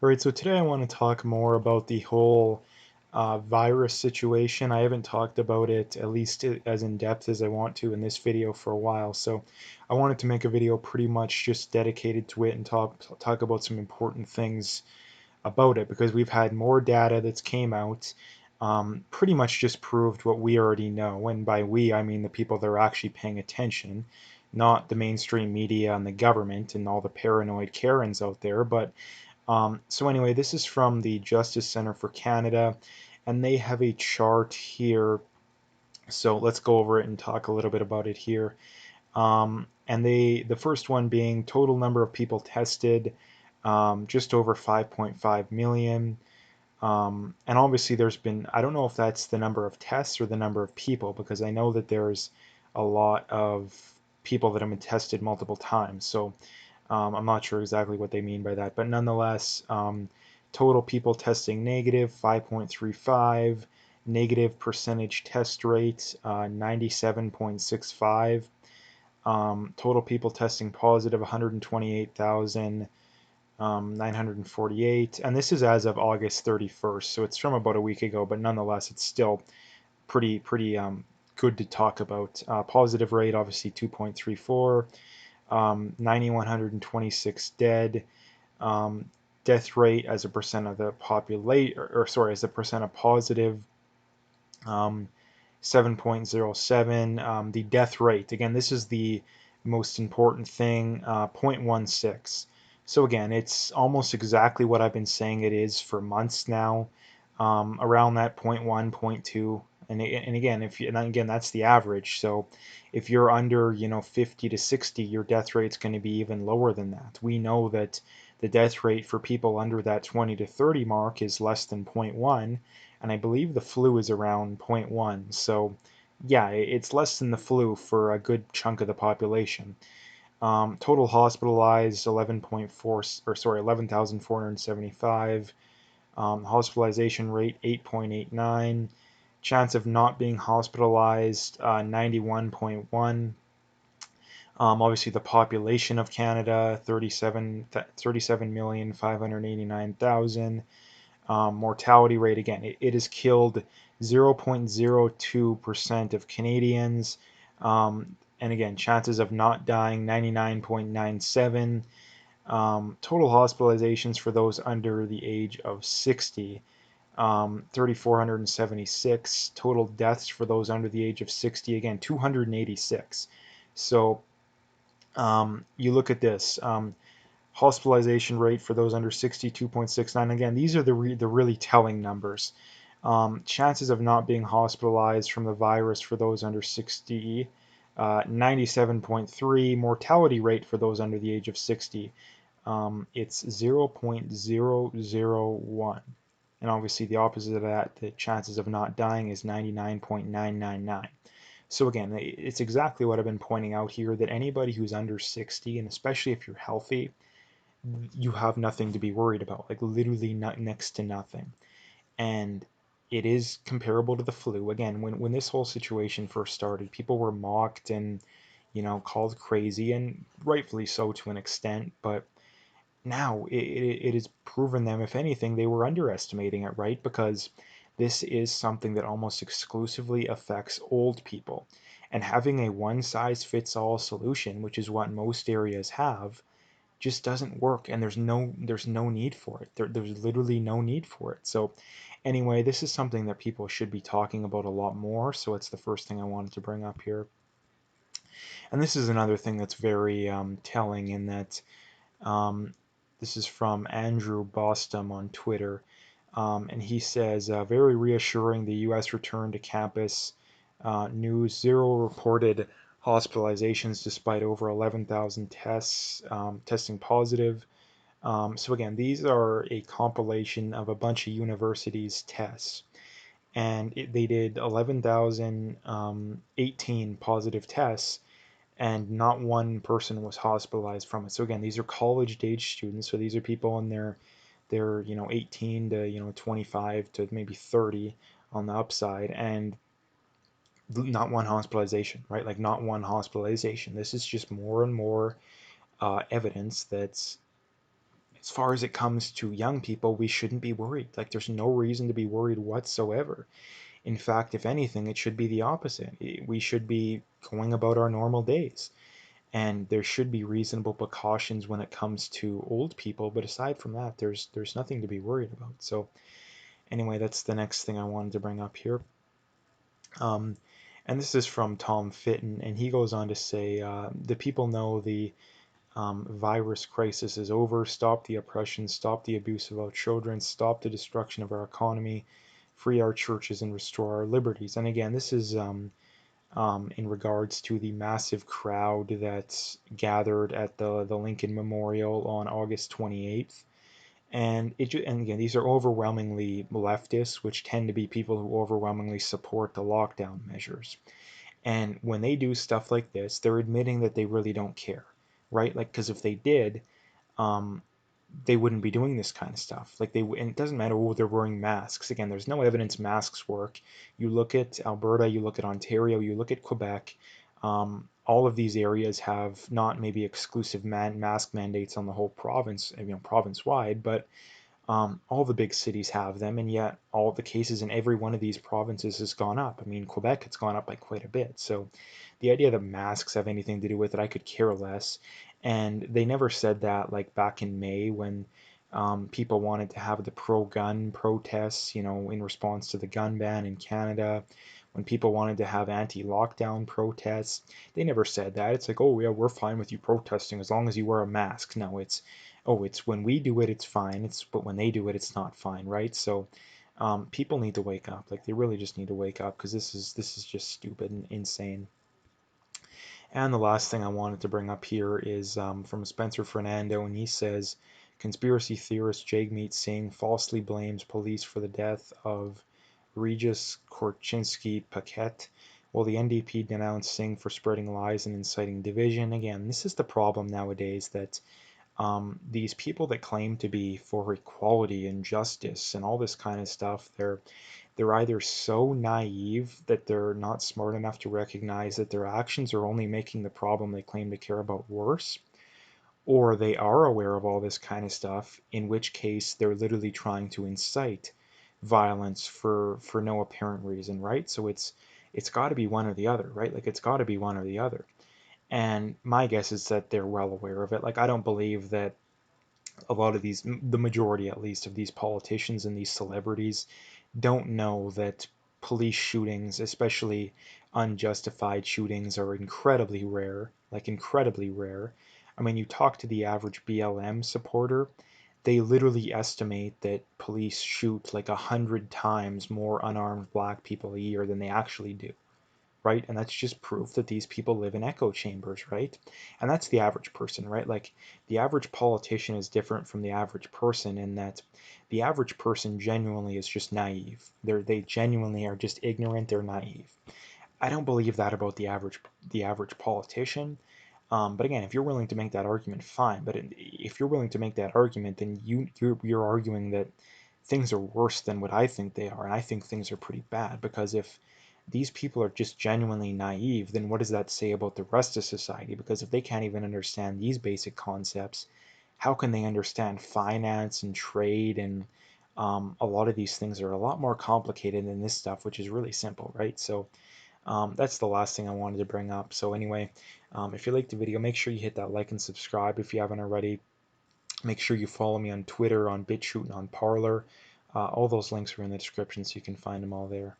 All right, so today I want to talk more about the whole virus situation. I haven't talked about it at least as in depth as I want to in this video for a while, so I wanted to make a video pretty much just dedicated to it and talk about some important things about it because we've had more data that's came out, pretty much just proved what we already know, and by we I mean the people that are actually paying attention, not the mainstream media and the government and all the paranoid Karens out there, but so anyway, this is from the Justice Center for Canada, and they have a chart here. So let's go over it and talk a little bit about it here. And the first one being total number of people tested, just over 5.5 million. And obviously there's been, I don't know if that's the number of tests or the number of people, because I know that there's a lot of people that have been tested multiple times. So I'm not sure exactly what they mean by that, but nonetheless, total people testing negative 5.35, negative percentage test rate 97.65, total people testing positive 128,948, and this is as of August 31st, so it's from about a week ago, but nonetheless, it's still pretty good to talk about. Positive rate obviously 2.34. 9,126 dead. Death rate as a percent of the population, or sorry, as a percent of positive, 7.07. The death rate, again, this is the most important thing, 0.16. So again, it's almost exactly what I've been saying it is for months now, around that point 0.1, point 0.2. And again, if you, and again, that's the average. So if you're under, 50 to 60, your death rate's going to be even lower than that. We know that the death rate for people under that 20 to 30 mark is less than point 0.1, and I believe the flu is around point 0.1. So yeah, it's less than the flu for a good chunk of the population. Total hospitalized 11.4, or sorry, 11,475. Hospitalization rate 8.89. Chance of not being hospitalized 91.1. Obviously, the population of Canada 37,589,000. Mortality rate, again, it has killed 0.02% of Canadians. And again, chances of not dying 99.97. Total hospitalizations for those under the age of 60, 3,476. Total deaths for those under the age of 60, again, 286. So you look at this. Hospitalization rate for those under 60, 2.69. Again, these are the really telling numbers. Chances of not being hospitalized from the virus for those under 60, 97.3. Mortality rate for those under the age of 60, it's 0.001. And obviously the opposite of that, the chances of not dying, is 99.999. So again, it's exactly what I've been pointing out here, that anybody who's under 60, and especially if you're healthy, you have nothing to be worried about, like literally not next to nothing. And it is comparable to the flu. Again, when this whole situation first started, people were mocked and, called crazy, and rightfully so to an extent, but now it has proven them, if anything, they were underestimating it, right? Because this is something that almost exclusively affects old people. And having a one size fits all solution, which is what most areas have, just doesn't work, and there's no need for it. There's literally no need for it. So anyway, this is something that people should be talking about a lot more, so it's the first thing I wanted to bring up here. And this is another thing that's very telling, in that um, this is from Andrew Bostom on Twitter, and he says, very reassuring, the U.S. return to campus news, zero reported hospitalizations despite over 11,000 tests testing positive. So again, these are a compilation of a bunch of universities' tests, and they did 11,018 positive tests, and not one person was hospitalized from it. So again, these are college-age students, so these are people in their 18 to 25 to maybe 30 on the upside, and not one hospitalization, right? Like not one hospitalization. This is just more and more evidence that's as far as it comes to young people, we shouldn't be worried. Like, there's no reason to be worried whatsoever. In fact, if anything, it should be the opposite. We should be going about our normal days. And there should be reasonable precautions when it comes to old people, but aside from that, there's nothing to be worried about. So anyway, that's the next thing I wanted to bring up here. Um, and this is from Tom Fitton, and he goes on to say, the people know the virus crisis is over. Stop the oppression, stop the abuse of our children, stop the destruction of our economy, free our churches, and restore our liberties. And again, this is in regards to the massive crowd that's gathered at the Lincoln Memorial on August 28th. And again, these are overwhelmingly leftists, which tend to be people who overwhelmingly support the lockdown measures. And when they do stuff like this, they're admitting that they really don't care, right? Like, because if they did, um, they wouldn't be doing this kind of stuff. Like, and it doesn't matter whether they're wearing masks. Again, there's no evidence masks work. You look at Alberta, you look at Ontario, you look at Quebec. All of these areas have not maybe exclusive mask mandates on the whole province, province wide, but all the big cities have them, and yet all the cases in every one of these provinces has gone up. I mean, Quebec, it's gone up by quite a bit. So the idea that masks have anything to do with it, I could care less. And they never said that like back in May when people wanted to have the pro-gun protests, in response to the gun ban in Canada. When people wanted to have anti-lockdown protests, they never said that. It's like, oh yeah, we're fine with you protesting as long as you wear a mask. No, it's when we do it, it's fine. But when they do it, it's not fine, right? So people need to wake up. Like, they really just need to wake up because this is just stupid and insane. And the last thing I wanted to bring up here is from Spencer Fernando, and he says, conspiracy theorist Jagmeet Singh falsely blames police for the death of Regis Korchinski Paquette, while the NDP denounced Singh for spreading lies and inciting division. Again, this is the problem nowadays, that these people that claim to be for equality and justice and all this kind of stuff, they're either so naive that they're not smart enough to recognize that their actions are only making the problem they claim to care about worse, or they are aware of all this kind of stuff, in which case they're literally trying to incite violence for no apparent reason, right? So it's got to be one or the other, right? Like, it's got to be one or the other. And my guess is that they're well aware of it. Like, I don't believe that a lot of these, the majority at least, of these politicians and these celebrities don't know that police shootings, especially unjustified shootings, are incredibly rare, like incredibly rare. I mean, you talk to the average BLM supporter, they literally estimate that police shoot like 100 times more unarmed black people a year than they actually do, right? And that's just proof that these people live in echo chambers, right? And that's the average person, right? Like, the average politician is different from the average person in that the average person genuinely is just naive. They genuinely are just ignorant, they're naive. I don't believe that about the average politician. But again, if you're willing to make that argument, fine. But if you're willing to make that argument, then you're arguing that things are worse than what I think they are, and I think things are pretty bad. Because if these people are just genuinely naive, then what does that say about the rest of society? Because if they can't even understand these basic concepts, how can they understand finance and trade and a lot of these things are a lot more complicated than this stuff, which is really simple, right? So that's the last thing I wanted to bring up. So anyway, if you liked the video, make sure you hit that like and subscribe if you haven't already. Make sure you follow me on Twitter, on BitChute, and on Parler. All those links are in the description, so you can find them all there.